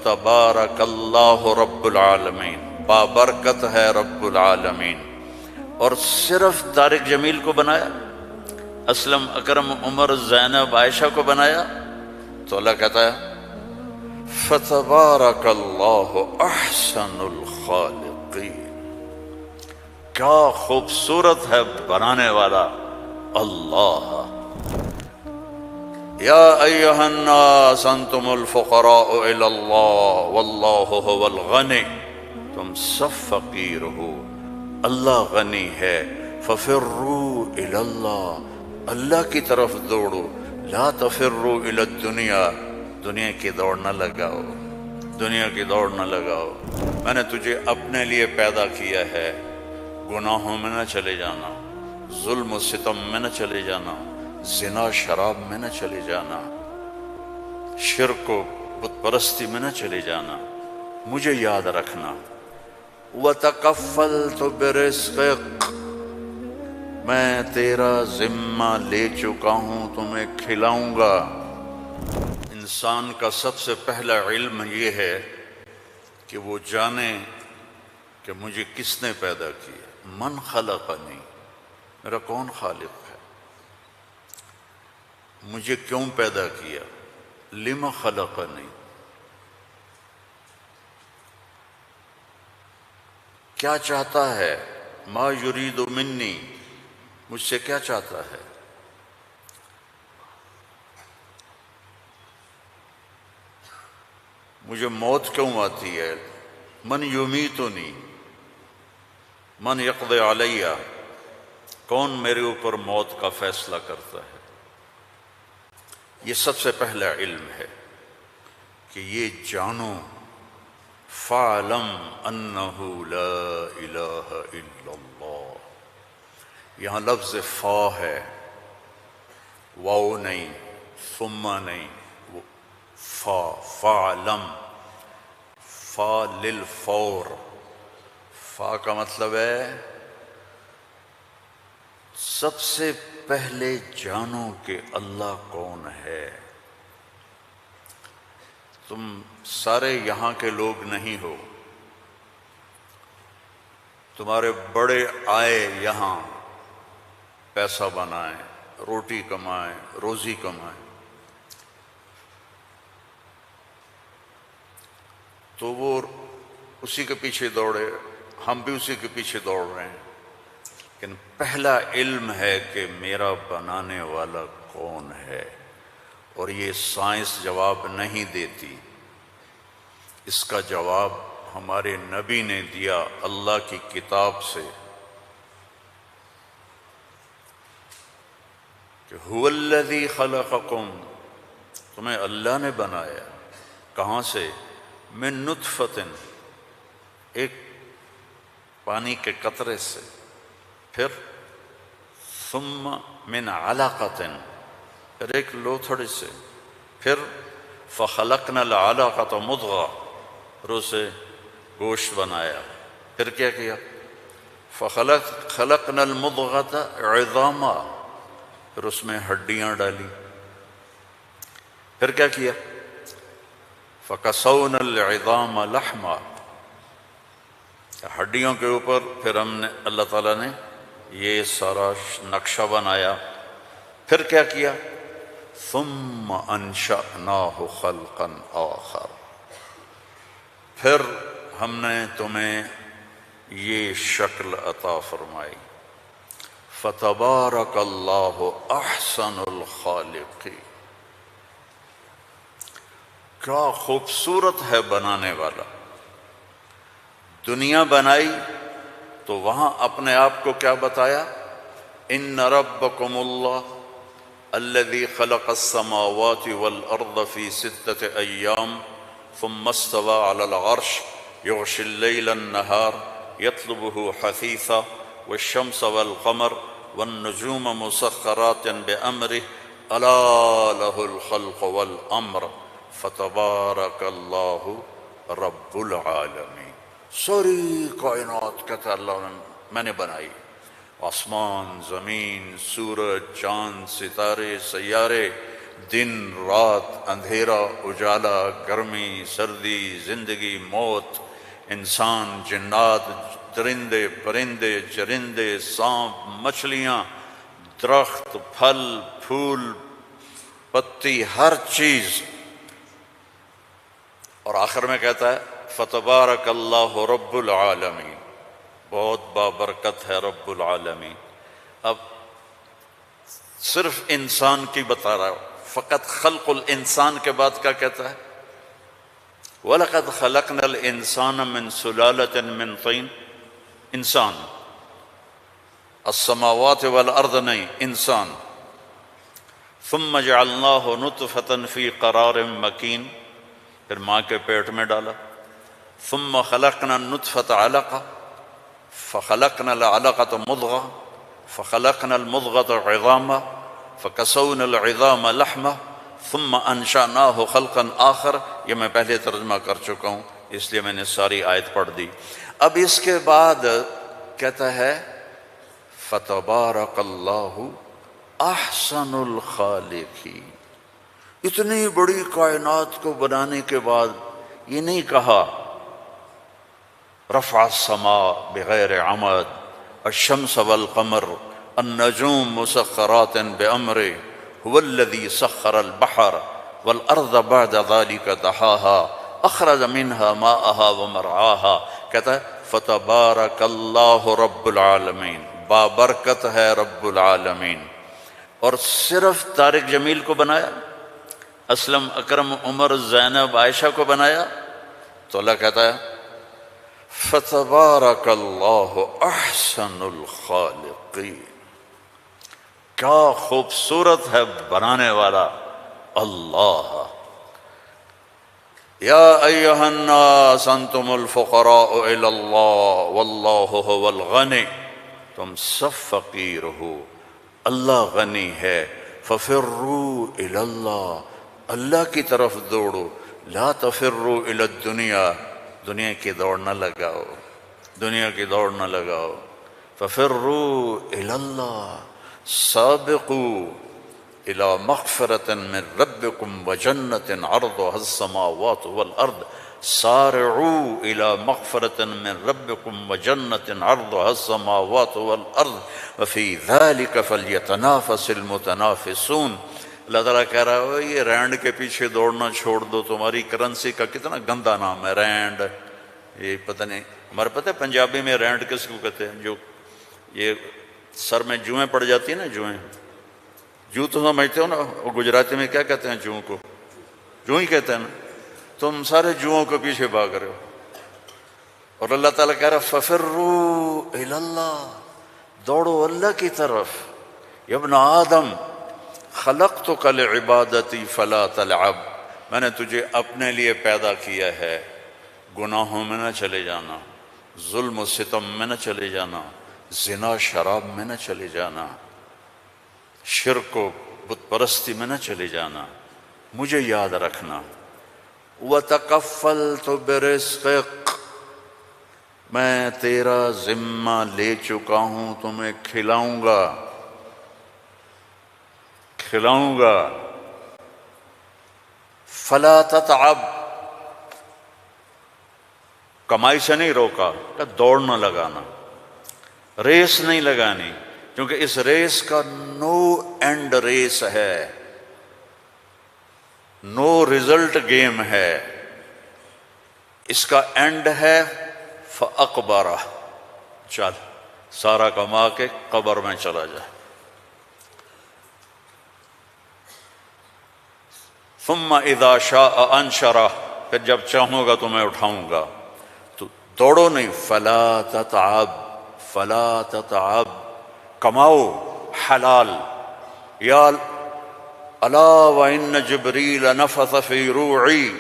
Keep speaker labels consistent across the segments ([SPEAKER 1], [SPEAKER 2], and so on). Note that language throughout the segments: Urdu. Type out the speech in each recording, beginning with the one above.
[SPEAKER 1] فتبارک اللہ رب العالمین، بابرکت ہے رب العالمین۔ اور صرف طارق جمیل کو بنایا، اسلم، اکرم، عمر، زینب، عائشہ کو بنایا؟ تو اللہ کہتا ہے فتبارک اللہ احسن الخالقین، کیا خوبصورت ہے بنانے والا اللہ۔ یا ایہا الناس انتم الفقراء الی اللہ واللہ هو الغنی، تم سب فقیر ہو، اللہ غنی ہے۔ ففروا الی اللہ، اللہ کی طرف دوڑو، لا تفروا الی الدنیا، دنیا کی دوڑ نہ لگاؤ، دنیا کی دوڑ نہ لگاؤ۔ میں نے تجھے اپنے لیے پیدا کیا ہے، گناہوں میں نہ چلے جانا، ظلم و ستم میں نہ چلے جانا، زنا شراب میں نہ چلے جانا، شرک و بت پرستی میں نہ چلے جانا، مجھے یاد رکھنا۔ وَتَكَفَّلْتُ بِرِزْقِكَ، میں تیرا ذمہ لے چکا ہوں، تمہیں کھلاؤں گا۔ انسان کا سب سے پہلا علم یہ ہے کہ وہ جانے کہ مجھے کس نے پیدا کیا، من خلقنی، میرا کون خالق ہے، مجھے کیوں پیدا کیا، لم خلقنی، کیا چاہتا ہے، ما یرید منی، مجھ سے کیا چاہتا ہے۔ مجھے موت کیوں آتی ہے، من یمیتنی، من یقضی علیہ، کون میرے اوپر موت کا فیصلہ کرتا ہے۔ یہ سب سے پہلا علم ہے کہ یہ جانو، فَاعْلَمْ أَنَّهُ لَا إِلَٰهَ إِلَّا اللَّهُ، یہاں لفظ فا ہے، واو نہیں، ثم نہیں، فا، فَاعْلَمْ، فا للفور، فا کا مطلب ہے سب سے پہلے جانو کہ اللہ کون ہے۔ تم سارے یہاں کے لوگ نہیں ہو، تمہارے بڑے آئے یہاں، پیسہ بنائیں، روٹی کمائیں، روزی کمائیں، تو وہ اسی کے پیچھے دوڑے، ہم بھی اسی کے پیچھے دوڑ رہے ہیں، لیکن پہلا علم ہے کہ میرا بنانے والا کون ہے۔ اور یہ سائنس جواب نہیں دیتی، اس کا جواب ہمارے نبی نے دیا اللہ کی کتاب سے، کہ هو الذی خلقکم، تمہیں اللہ نے بنایا، کہاں سے، من نطفۃ، ایک پانی کے قطرے سے، پھر ثم من علقۃ، پھر ایک لوتھڑی سے، پھر فخلقنا العلقۃ مضغہ، پھر اسے گوشت بنایا، پھر کیا کیا، خلقنا المضغۃ عظاما، پھر اس میں ہڈیاں ڈالی، پھر کیا کیا، فکسونا العظام لحما، ہڈیوں کے اوپر پھر ہم نے، اللہ تعالیٰ نے یہ سارا نقشہ بنایا، پھر کیا کیا، ثم انشأناہ خلقا آخر، پھر ہم نے تمہیں یہ شکل عطا فرمائی۔ فتبارک اللہ احسن الخالقین، کیا خوبصورت ہے بنانے والا۔ دنیا بنائی تو وہاں اپنے آپ کو کیا بتایا، ان ربکم اللہ الذی خلق السماوات والارض فی 6 ایام ثم استوى على العرش یغشی اللیل النہار یطلبہ حثیثا والشمس والقمر والنجوم مسخرات بأمرہ الا لہ الخلق والامر فتبارک اللہ رب العالمین۔ ساری کائنات کہتا اللہ نے میں نے بنائی، آسمان، زمین، سورج، چاند، ستارے، سیارے، دن رات، اندھیرا اجالا، گرمی سردی، زندگی موت، انسان جنات، درندے پرندے چرندے، سانپ مچھلیاں، درخت پھل پھول پتی، ہر چیز۔ اور آخر میں کہتا ہے فتبارک اللہ رب العالمین، بہت بابرکت ہے رب العالمین۔ اب صرف انسان کی بتا رہا ہوں، فقط خلق الانسان کے بعد کیا کہتا ہے؟ وَلَقَدْ خَلَقْنَا الْإِنسَانَ مِنْ سُلَالَةٍ مِنْ طِينٍ، انسان، السماوات والارض نہیں، انسان۔ ثم جعلناه نطفة في قرار مكين، پھر ماں کے پیٹ میں ڈالا۔ ثم خلقنا النطفة علقة فخلقنا العلقة مضغة فخلقنا المضغة عظاما فكسونا العظام لحمة ثم انشأناه خلقا آخر۔ یہ میں پہلے ترجمہ کر چکا ہوں، اس لیے میں نے ساری آیت پڑھ دی۔ اب اس کے بعد کہتا ہے فتبارک اللہ احسن الخالقین۔ اتنی بڑی کائنات کو بنانے کے بعد یہ نہیں کہا رفع السماء بغیر عمد، الشمس والقمر النجوم مسخرات بأمره هو الذي سخر البحر والأرض بعد ذلك دحاها أخرج منها ماءها ومرعاها۔ کہتا ہے فتبارک اللہ رب العالمین، بابرکت ہے رب العالمین۔ اور صرف طارق جمیل کو بنایا، اسلم اکرم عمر زینب عائشہ کو بنایا؟ تو اللہ کہتا ہے فتبارک اللہ احسن الخالقین۔ کیا خوبصورت ہے بنانے والا اللہ۔ یا ایہا الناس انتم الفقراء الی اللہ واللہ هو الغنی، تم سب فقیر ہو، اللہ غنی ہے۔ ففروا الی اللہ، اللہ کی طرف دوڑو، لا تفروا الی الدنیا، دنیا کی دوڑ نہ لگاؤ، دنیا کی دوڑ نہ لگاؤ۔ ففروا الی اللہ، سابقوا الی مغفرۃ من ربکم وجنۃ عرضها السماوات والارض، سارعوا الی مغفرۃ من ربکم وجنۃ عرضها السماوات والارض وفی ذلک فلیتنافس المتنافسون۔ اللہ تعالیٰ کہہ رہا ہے یہ رینڈ کے پیچھے دوڑنا چھوڑ دو، تمہاری کرنسی کا کتنا گندا نام ہے رینڈ۔ یہ پتہ نہیں، ہمارے پتہ ہے پنجابی میں رینڈ کس کو کہتے ہیں؟ جو یہ سر میں جوئیں پڑ جاتی ہیں نا، جوئیں، جو تو سمجھتے ہو نا، وہ گجراتی میں کیا کہتے ہیں جوؤں کو؟ جو ہی کہتے ہیں نا۔ تم سارے جوؤں کے پیچھے بھاگ رہے ہو، اور اللہ تعالیٰ کہہ رہا ہے ففروا الی اللہ، دوڑو اللہ کی طرف۔ یا ابن آدم خلقتک لعبادتی فلا تلعب، میں نے تجھے اپنے لیے پیدا کیا ہے، گناہوں میں نہ چلے جانا، ظلم و ستم میں نہ چلے جانا، زنا شراب میں نہ چلے جانا، شرک و بت پرستی میں نہ چلے جانا، مجھے یاد رکھنا۔ وَتَكَفَّلْتُ بِرِزْقِكَ، میں تیرا ذمہ لے چکا ہوں، تمہیں کھلاؤں گا، کھلاؤں گا۔ فَلَا تَتْعَبْ، کمائی سے نہیں روکا، کہ دوڑ نہ لگانا، ریس نہیں لگانی، کیونکہ اس ریس کا نو اینڈ ریس ہے، نو ریزلٹ گیم ہے، اس کا اینڈ ہے فَأَقْبَرَ، چل سارا کما کے قبر میں چلا جا۔ ثُمَّ إِذَا شَاءَ أَنشَرَهُ، پھر جب چاہوں گا تو میں اٹھاؤں گا۔ تو دوڑو نہیں، فَلَا تَتْعَبْ، فَلَا تَتْعَبْ، کماؤ حلال۔ یا الا وَإِنَّ جِبْرِيلَ نَفَثَ فِي رُوعِي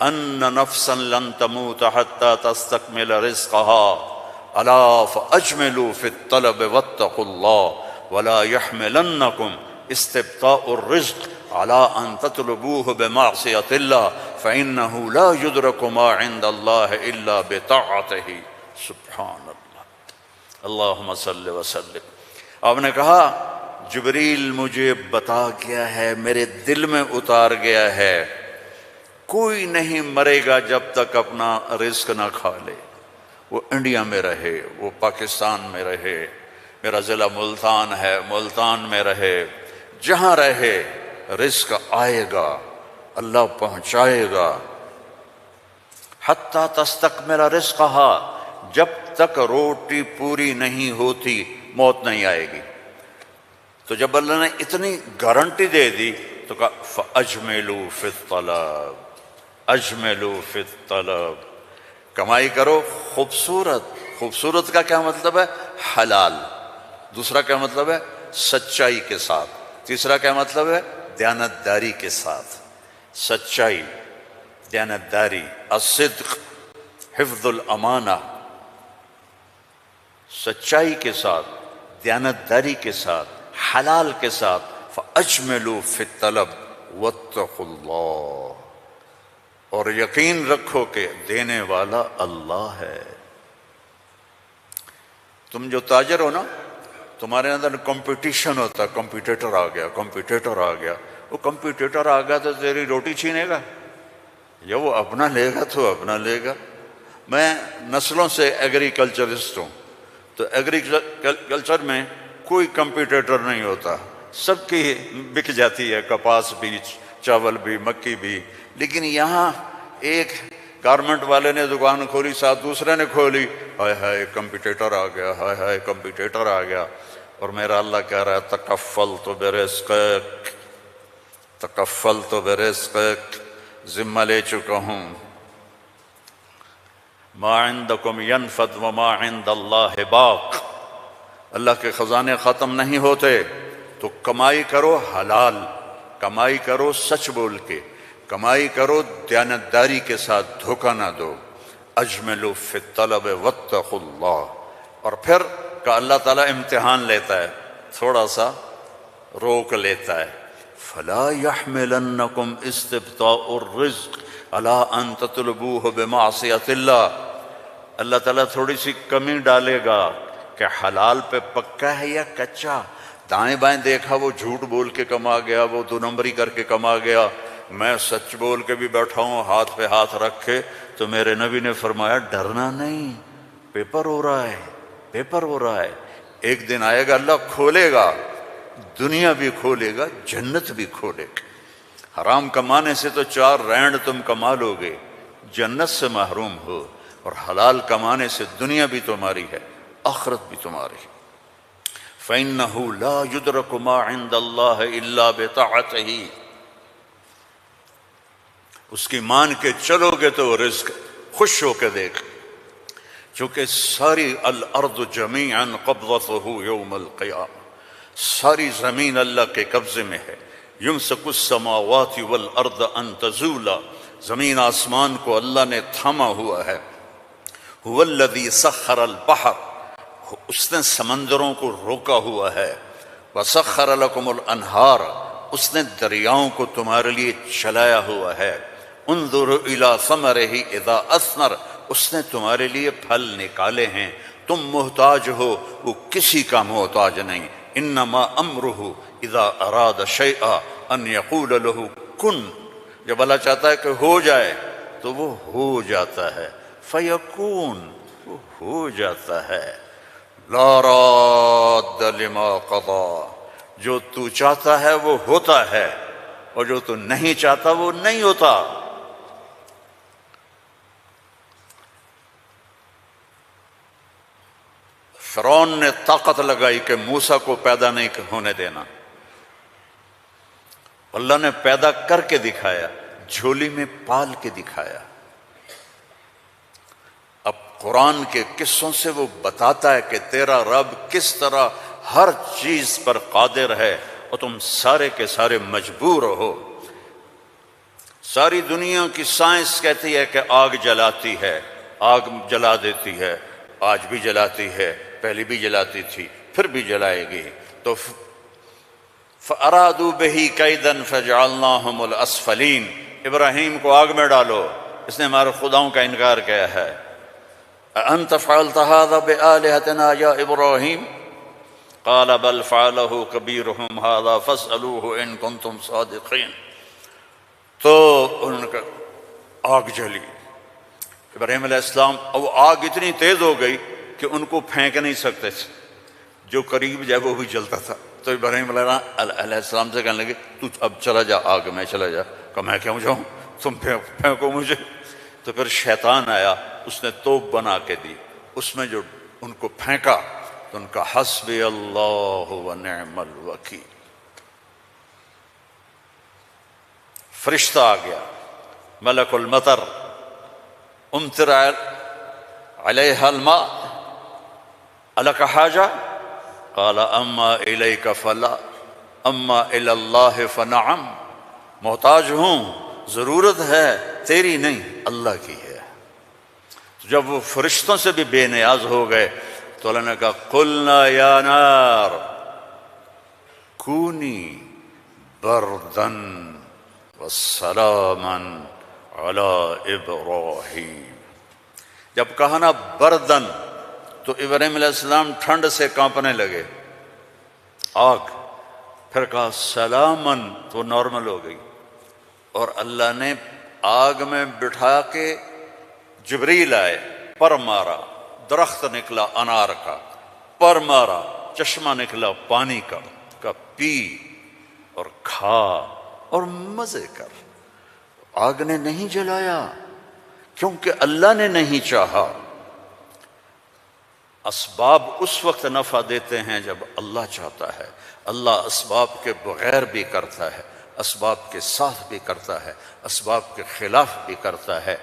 [SPEAKER 1] أَنَّ نَفْسًا لَن تَمُوتَ حَتَّى تَسْتَكْمِلَ رِزْقَهَا أَلَا فَأَجْمِلُوا فِي الطَّلَبِ وَاتَّقُوا اللَّهَ وَلَا يَحْمِلَنَّكُمْ اسْتِبْطَاءُ الرِّزْقِ عَلَىٰ أَن تَطْلُبُوهُ بِمَعْصِيَةِ اللَّهِ فَإِنَّهُ لَا يُدْرَكُ مَا عِندَ اللَّهِ إِلَّا بِطَاعَتِهِ۔ سبحان اللہ، اللہم صلی وسلم۔ آپ نے کہا جبریل مجھے بتا گیا ہے، میرے دل میں اتار گیا ہے، کوئی نہیں مرے گا جب تک اپنا رزق نہ کھا لے، وہ انڈیا میں رہے، وہ پاکستان میں رہے، میرا ضلع ملتان ہے، ملتان میں رہے، جہاں رہے رزق آئے گا، اللہ پہنچائے گا۔ حتیٰ تستکمل رزقہا، جب تک روٹی پوری نہیں ہوتی موت نہیں آئے گی۔ تو جب اللہ نے اتنی گارنٹی دے دی تو کہا فَأَجْمِلُوا فِي الطَّلَبِ، اجملوا فی الطلب، کمائی کرو خوبصورت۔ خوبصورت کا کیا مطلب ہے؟ حلال۔ دوسرا کیا مطلب ہے؟ سچائی کے ساتھ۔ تیسرا کیا مطلب ہے؟ دیانتداری کے ساتھ۔ سچائی، دیانتداری، الصدق، حفظ الامانہ، سچائی کے ساتھ، دیانتداری کے ساتھ، حلال کے ساتھ۔ فَأَجْمِلُوا فِي الطَّلَبِ وَاتَّقُوا اللَّهَ، اور یقین رکھو کہ دینے والا اللہ ہے۔ تم جو تاجر ہو نا، تمہارے اندر کمپٹیشن ہوتا ہے، کمپیٹیٹر آ گیا، کمپیٹیٹر آ گیا، وہ کمپیٹیٹر آ گیا تو تیری روٹی چھینے گا یا وہ اپنا لے گا تو اپنا لے گا۔ میں نسلوں سے ایگریکلچرسٹ ہوں، تو ایگریکلچر میں کوئی کمپیٹیٹر نہیں ہوتا، سب کی بک جاتی ہے، کپاس بھی، چاول بھی، مکی بھی۔ لیکن یہاں ایک گارمنٹ والے نے دکان کھولی، ساتھ دوسرے نے کھولی، ہائے ہائے کمپیٹیٹر آ گیا، ہائے ہائے کمپیٹیٹر آ گیا۔ اور میرا اللہ کہہ رہا ہے تکفلت برزقک، تکفلت برزقک، ذمہ لے چکا ہوں۔ ما عندکم ینفد وما عند اللہ باق، اللہ کے خزانے ختم نہیں ہوتے، تو کمائی کرو حلال، کمائی کرو سچ بول کے، کمائی کرو دیانتداری کے ساتھ، دھوکہ نہ دو۔ اجملوا فی الطلب واتقوا اللہ۔ اور پھر کہ اللہ تعالیٰ امتحان لیتا ہے، تھوڑا سا روک لیتا ہے۔ فلا يحملنکم استبطاء الرزق علی ان تطلبوہ بمعصیۃ اللہ، اللہ تعالیٰ تھوڑی سی کمی ڈالے گا کہ حلال پہ پکا ہے یا کچا۔ دائیں بائیں دیکھا وہ جھوٹ بول کے کما گیا، وہ دو نمبری کر کے کما گیا، میں سچ بول کے بھی بیٹھا ہوں ہاتھ پہ ہاتھ رکھ کے، تو میرے نبی نے فرمایا ڈرنا نہیں، پیپر ہو رہا ہے، پیپر ہو رہا ہے، ایک دن آئے گا اللہ کھولے گا، دنیا بھی کھولے گا، جنت بھی کھولے گا۔ حرام کمانے سے تو 4 رینڈ تم کما لو گے، جنت سے محروم ہو، اور حلال کمانے سے دنیا بھی تمہاری ہے، آخرت بھی تمہاری ہے۔ فَإِنَّهُ لَا يُدْرَكُ مَا عِندَ اللَّهِ إِلَّا بِطَاعَتِهِ، اس کی مان کے چلو گے تو رزق خوش ہو کے دیکھ، چونکہ ساری الارض جمیعا قبضتہ یوم القیامہ، ساری زمین اللہ کے قبضے میں ہے۔ یمسک السماوات والارض ان تزولا، زمین آسمان کو اللہ نے تھاما ہوا ہے۔ هو الذی سخر البحر، اس نے سمندروں کو روکا ہوا ہے۔ وسخر لکم الانہار، اس نے دریاؤں کو تمہارے لیے چلایا ہوا ہے۔ انظر الی ثمرہ اذا اثمر، اس نے تمہارے لیے پھل نکالے ہیں، تم محتاج ہو، وہ کسی کا محتاج نہیں۔ انما امرہ اذا اراد شیئا ان یقول له کن، جب اللہ چاہتا ہے کہ ہو جائے تو وہ ہو جاتا ہے، فیکون، وہ ہو جاتا ہے۔ لا راد لما قضا، جو تو چاہتا ہے وہ ہوتا ہے، اور جو تو نہیں چاہتا وہ نہیں ہوتا۔ فرعون نے طاقت لگائی کہ موسیٰ کو پیدا نہیں ہونے دینا، اللہ نے پیدا کر کے دکھایا، جھولی میں پال کے دکھایا۔ اب قرآن کے قصوں سے وہ بتاتا ہے کہ تیرا رب کس طرح ہر چیز پر قادر ہے، اور تم سارے کے سارے مجبور ہو۔ ساری دنیا کی سائنس کہتی ہے کہ آگ جلاتی ہے، آگ جلا دیتی ہے، آج بھی جلاتی ہے، پہلے بھی جلاتی تھی، پھر بھی جلائے گی۔ تو فَأَرَادُوا بِهِ كَيْدًا فَجَعَلْنَاهُمُ الْأَسْفَلِينَ، ابراہیم کو آگ میں ڈالو، اس نے ہمارے خداؤں کا انکار کیا ہے۔ أَأَنْتَ فَعَلْتَ هَذَا بِآلِهَتِنَا يَا إِبْرَاهِيمُ، قال بل فعلہ کبیرہم ھذا فاسألوہ ان کنتم صادقین۔ تو ان کا آگ جلی، ابراہیم علیہ السلام، اب آگ اتنی تیز ہو گئی کہ ان کو پھینک نہیں سکتے تھے، جو قریب جائے وہ بھی جلتا تھا۔ تو ابراہیم علیہ السلام سے کہنے لگے تو اب چلا جا آگ میں، چلا جا۔ کہ میں کیوں جاؤں، تم پھینکو مجھے۔ تو پھر شیطان آیا، اس نے توپ بنا کے دی، اس میں جو ان کو پھینکا تو ان کا حسبی اللہ ونعم الوکیل، فرشتہ آ گیا، ملک المطر، امطر علیہا الماء الک حاجہ قال اما الیک فلا اما الی اللہ فنعم، محتاج ہوں، ضرورت ہے تیری نہیں اللہ کی ہے۔ تو جب وہ فرشتوں سے بھی بے نیاز ہو گئے تو اللہ نے کہا قلنا یا نار کونی بردن وسلاما علی ابراہیم۔ جب کہا نا بردن تو ابراہیم علیہ السلام ٹھنڈ سے کانپنے لگے، آگ، پھر کہا سلامن تو نارمل ہو گئی، اور اللہ نے آگ میں بٹھا کے جبریل آئے، پر مارا، درخت نکلا انار کا، پر مارا، چشمہ نکلا پانی کا، پی اور کھا اور مزے کر۔ آگ نے نہیں جلایا کیونکہ اللہ نے نہیں چاہا۔ اسباب اس وقت نفع دیتے ہیں جب اللہ چاہتا ہے، اللہ اسباب کے بغیر بھی کرتا ہے، اسباب کے ساتھ بھی کرتا ہے، اسباب کے خلاف بھی کرتا ہے۔